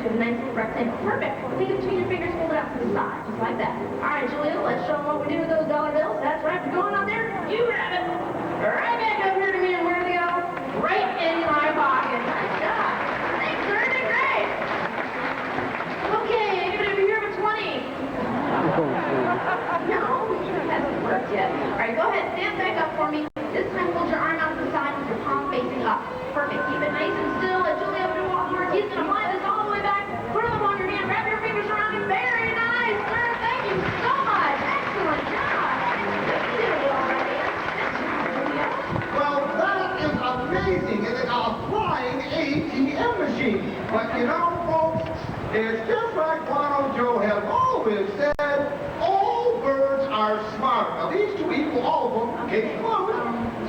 with a nice little rectangle. Perfect. Take it between your fingers, hold it out to the side, just like that. All right, Julia, let's show them what we do with those dollar bills. That's right. We're going out there. You grab it. Right back up here to me, and where do they go? Right in my pocket. Nice job. Thanks, sir. Did great. Okay, anybody over here with 20? No, it hasn't worked yet. All right, go ahead. Stand back up for me. This time, hold your arm out to the side with your palm facing up. Perfect. Keep it nice and still. And Julia, I'm going to walk over. He's going to fly this all the way back. Put them on your hand. Wrap your fingers around it. Very nice, sir. Thank you so much. Excellent job. You did it already. Well, that is amazing. It is a flying ATM machine. But you know, folks, it's just like Guano Joe has always said, all birds are smart. Now, these two equal all of them. Case closed.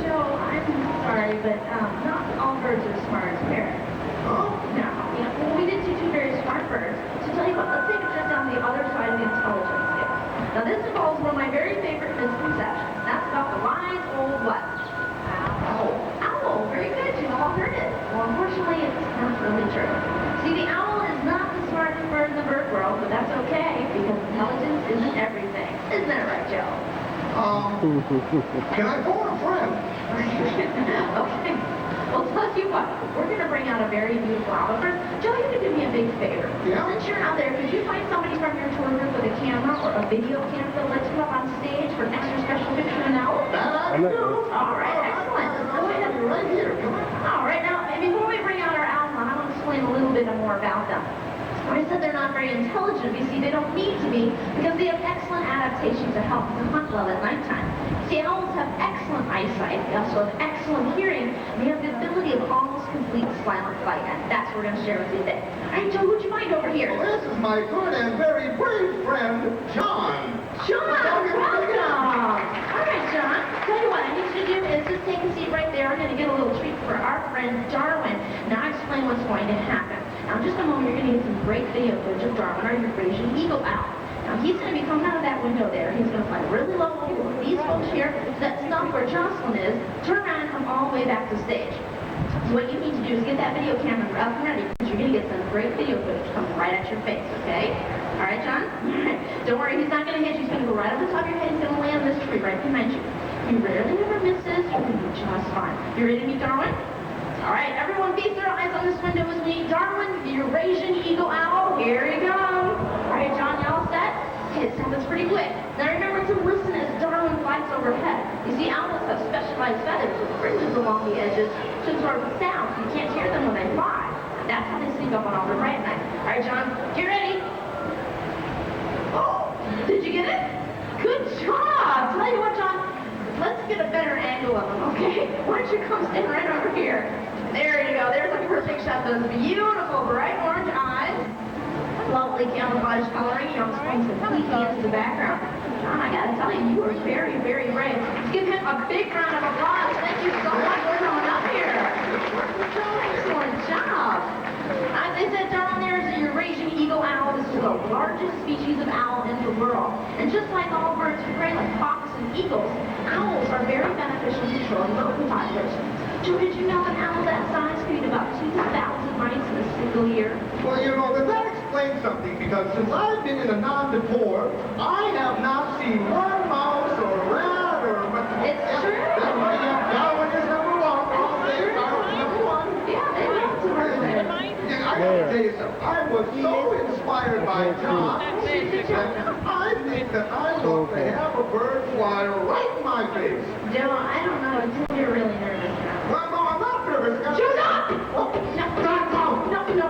Joe, I'm sorry, but not all birds are smart as parrots. Huh? No. You know, well, we did see two very smart birds. So tell you what, let's take a trip down the other side of the intelligence scale. Now, this involves one of my very favorite misconceptions. That's about the wise old what? Owl. Owl. Very good. You've all heard it. Well, unfortunately, it's not really true. See, the owl is not the smartest bird in the bird world, but that's okay, because intelligence isn't everything. Isn't that right, Joe? Can I phone a friend? Okay. Well, tell you what, we're going to bring out a very beautiful owl. First, Joe, you can do me a big favor. Yeah? Since you're out there, could you find somebody from your tour group with a camera or a video camera that lets you up on stage for an extra special picture of an owl? That I do. All right, excellent. Go ahead. Right here. Come on. All right, now, before we bring out our owl, I want to explain a little bit more about them. I said they're not very intelligent. You see, they don't need to be because they have excellent adaptations to help them hunt well at nighttime. See, owls have excellent eyesight. They also have excellent hearing. They have the ability of almost complete silent flight, and that's what we're going to share with you today. All right, Joe, who'd you find over here? Well, this is my good and very brave friend, John. John, welcome. All right, John. Tell you what I need you to do is just take a seat right there. We're going to get a little treat for our friend Darwin. Now, I'll explain what's going to happen. Now, in just a moment, you're going to get some great video footage of Darwin, our Eurasian eagle owl. Now, he's going to be coming out of that window there. He's going to fly really low over these folks here. That stump where Jocelyn is, turn around and come all the way back to stage. So what you need to do is get that video camera up and ready, because you're going to get some great video footage coming right at your face, okay? All right, John? All right. Don't worry, he's not going to hit you. He's going to go right over the top of your head. He's going to land on this tree right behind you. He rarely ever misses. You're going to be just fine. You ready to meet Darwin? All right, everyone feast their eyes on this window with me. Darwin, the Eurasian eagle owl. Here you go. All right, John, you all set? Okay, this happens pretty quick. Now remember to listen as Darwin flies overhead. You see, owls have specialized feathers with fringes along the edges to absorb sound, so you can't hear them when they fly. That's how they sneak up on all the bright night. All right, John, get ready. Oh, did you get it? Good job. Tell you what, John, let's get a better angle of them, okay? Why don't you come stand right over here? There you go. There's a perfect shot. Those beautiful bright orange eyes. Lovely camouflage coloring. You know, it's going completely into the background. John, I gotta tell you, you are very, very brave. Let's give him a big round of applause. Thank you so much for coming up here. Excellent job. As I said, down there is a Eurasian eagle owl. This is the largest species of owl in the world. And just like all birds of prey, like hawks and eagles, owls are very beneficial in controlling rodent populations. Joe, did you know an owl that size could eat about 2,000 mice in a single year? Well, you know, that explains something, because since I've been in a non-deport, I have not seen one mouse or rat or... It's true. That's right, yeah. Darwin is number one. All day, Darwin is number one. Yeah, they love to work with it. Yeah, I gotta tell you something. I was so inspired by John that I think that I want to have a bird fly right in my face. Joe, I don't know until you're really nervous now. Well, no, I'm not nervous. Joe, stop! Oh, no.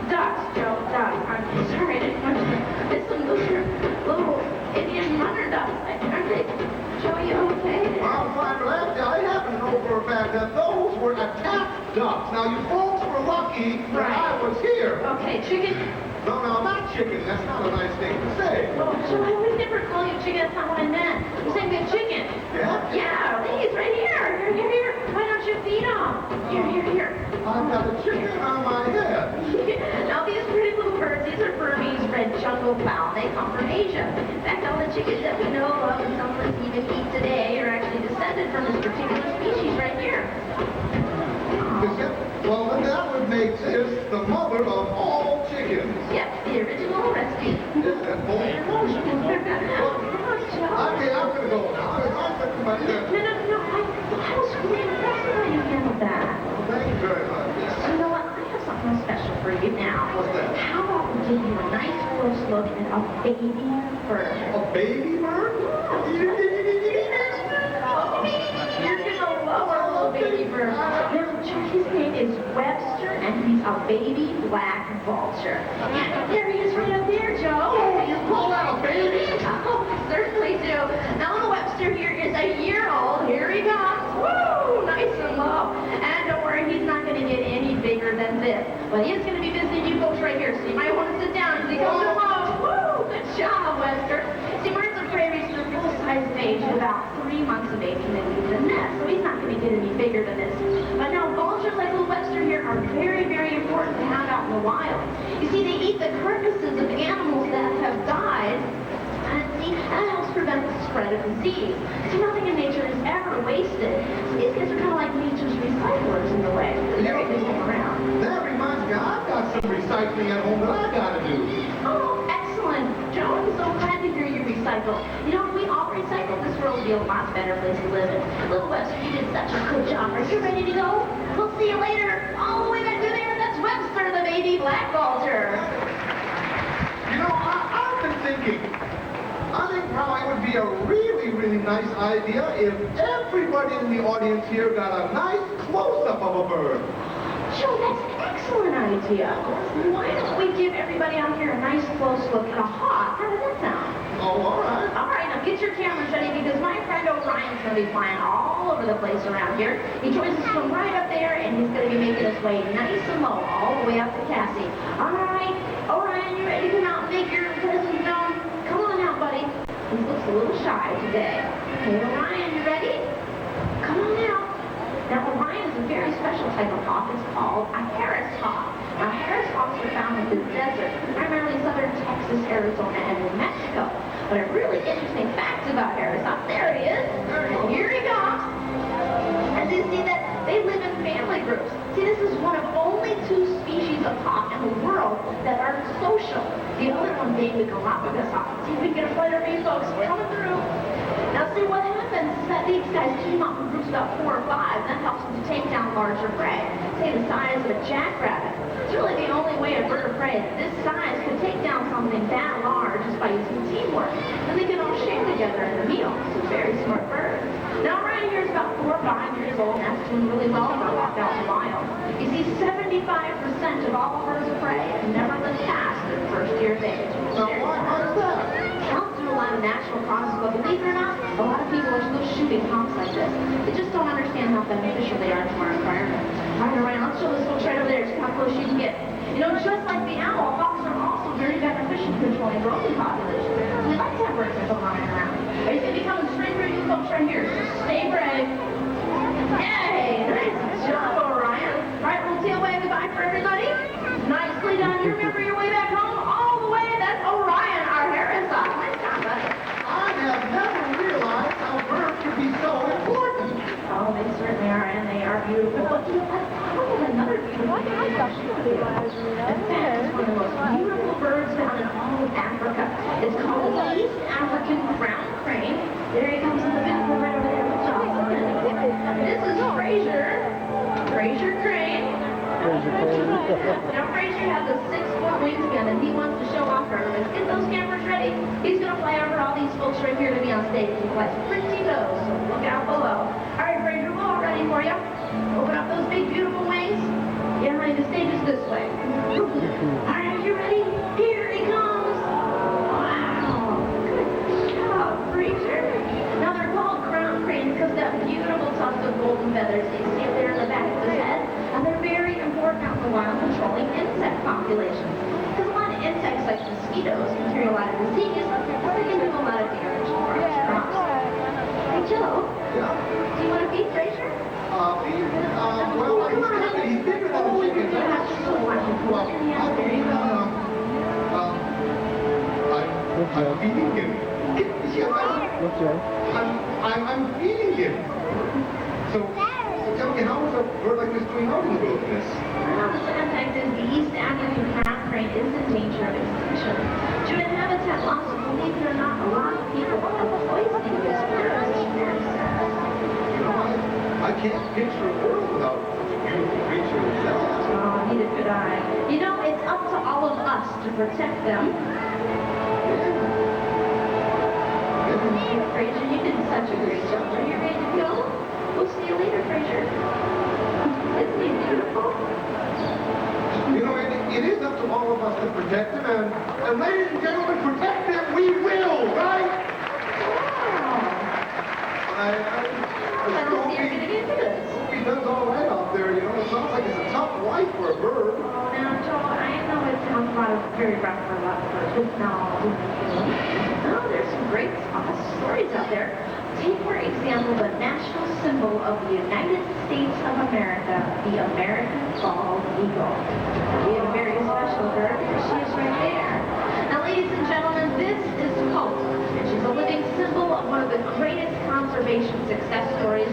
Ducks, Joe, ducks. I'm sorry, I didn't want you to miss some little Indian runner ducks. Aren't they? Joe, you okay? Well, I'm fine, but I happen to know for a fact that those were attack ducks. Now, you folks were lucky that I was here. Okay, chicken. No, not chicken. That's not a nice thing to say. Oh, Joe, I would never call you chicken. That's not what I meant. You said good chicken. Yeah? Yeah, these right here. Here. Why don't you feed them? Here. I've got a chicken on my head. Now, these pretty little birds, these are Burmese red jungle fowl. They come from Asia. In fact, all the chickens that we know of and some of us even eat today are actually descended from this particular species right here. Well, then that would make this the mother of all chickens. chickens. Yep, the original recipe. That's full of emotion. Okay, I'm gonna go now. I'm gonna my No, I was really impressed with how you handled that. Thank you very much. You know what? I have something special for you now. What's that? How about we give you a nice close look at a baby bird? A baby bird? You're gonna love our little baby bird. His name is Webster, and he's a baby black vulture. And there he is right up there, Joe. Oh, you call that a baby? Oh, I certainly do. Now, little Webster here is a year old. Here he comes. Woo! Nice and low. And don't worry, he's not going to get any bigger than this. But he is going to be visiting you folks right here, so you might want to sit down as he comes along. Woo! Good job, Webster. See, birds of prey reach their full-size age at about 3 months of age when they leave the nest, so he's not going to get any bigger than this. But now, vultures like little Webster here are very, very important to have out in the wild. You see, they eat the carcasses of animals that have died, and see, that helps prevent the spread of disease. See, nothing in nature is ever wasted. So these guys are kind of like nature's recyclers in a way. They're very good to hang around. That reminds me, I've got some recycling at home that I gotta do. Oh, excellent. Joe, I'm so glad to hear you recycle. You know, if we all recycle, this world would be a lot better place to live in. Little Webster, you did such a good job. Are you ready to go? We'll see you later. All the way back to there, that's Webster, the baby black vulture. You know, I've been thinking, I think probably it would be a really, really nice idea if everybody in the audience here got a nice close-up of a bird. Joe, that's an excellent idea. Why don't we give everybody out here a nice close look at a hawk? How does that sound? Oh, all right. All right, now get your cameras ready because my friend Orion's going to be flying all over the place around here. He joins us from right up there, and he's going to be making his way nice and low all the way up to Cassie. All right, Orion, you ready to come out and make your presence known? Come on out, buddy. He looks a little shy today. Hey, Orion, you ready? Come on out. Now, Orion is a very special type of hawk. It's called a Harris hawk. Now, Harris hawks are found in the desert, primarily southern Texas, Arizona, and New Mexico. But a really interesting fact about Harris hawk, there he is. Here he comes. As you see that, they live in family groups. See, this is one of only 2 species of hawk in the world that are social. The other one being the Galapagos hawk. See if we can get a flight over you folks coming through. Now, see, what happens is that these guys team up in groups about 4 or 5, and that helps them to take down larger prey, say the size of a jackrabbit. It's really the only way a bird of prey this size could take down something that large is by using teamwork. And they can all share together in the meal. It's a very smart bird. Now, Orion here is about 4 or 5 years old, and that's doing really well for a walk out in the wild. You see, 75% of all birds of prey have never lived past their first year of age. Now, why is that? Helps through a lot of natural causes, but believe it or not, a lot of people are still shooting hawks like this. They just don't understand how beneficial they are to our environment. All right, Orion, let's show this folks right over there, see how close you can get. You know, just like the owl, hawks are also very beneficial to controlling rodent populations. We like to have birds that go flying around. Are you going to be coming straight for you folks right here? So stay brave. Yay! Nice job, Orion. All right, we'll tail wave goodbye for everybody. Nicely done. You remember your way back home? All the way. That's Orion, our Harris hawk. Nice job, buddy. I have never realized how birds could be so important. Oh, they certainly are, and they are beautiful. But you know what? I have another beautiful thing. In fact, it's one of the most beautiful birds found in all of Africa. It's called the East African brown crane. There he comes in the back right over there. Good job. This is Fraser Crane. Now, Fraser has a 6-foot wingspan, and he wants to show off for everybody. Get those cameras ready. He's going to fly over all these folks right here to be on stage. He flies pretty low, so look out below. All right, Fraser, we're all ready for you. Open up those big, beautiful wings. Yeah, honey, the stage is this way. All right, you ready? Here he comes. Wow. Good job, Fraser. Now, they're called crown cranes because that beautiful tuft of golden feathers you see up there in the back of his head. And they're very important out in the wild controlling insect populations. Because a lot of insects like mosquitoes can carry a lot of disease, but they can do a lot of damage to our crops. Hey, Joe. Yeah? Do you want to feed Fraser? Well, he's bigger than the chickens. There you go. I'm feeding him. What's that? I'm feeding him. So tell me, how is a bird like this doing out in the wilderness? Well, the fact is the East African crown crane isn't protect them. Fraser, you did such a great job. Are you ready to go? We'll see you later, Fraser. Isn't he beautiful? You know, it is up to all of us to protect them, and ladies and gentlemen, protect them we will, right? I Let sure us see you're going to get through this. hope he does all right out there, you know. It sounds like it's a tough life for a bird. Oh, now, Joel, I know it sounds very rough for a lot of birds, but no, there's some great stories out there. Take, for example, the national symbol of the United States of America, the American bald eagle. We have a very special bird. There she is right there. Now, ladies and gentlemen, this is Hope, and she's a living symbol of one of the greatest conservation success stories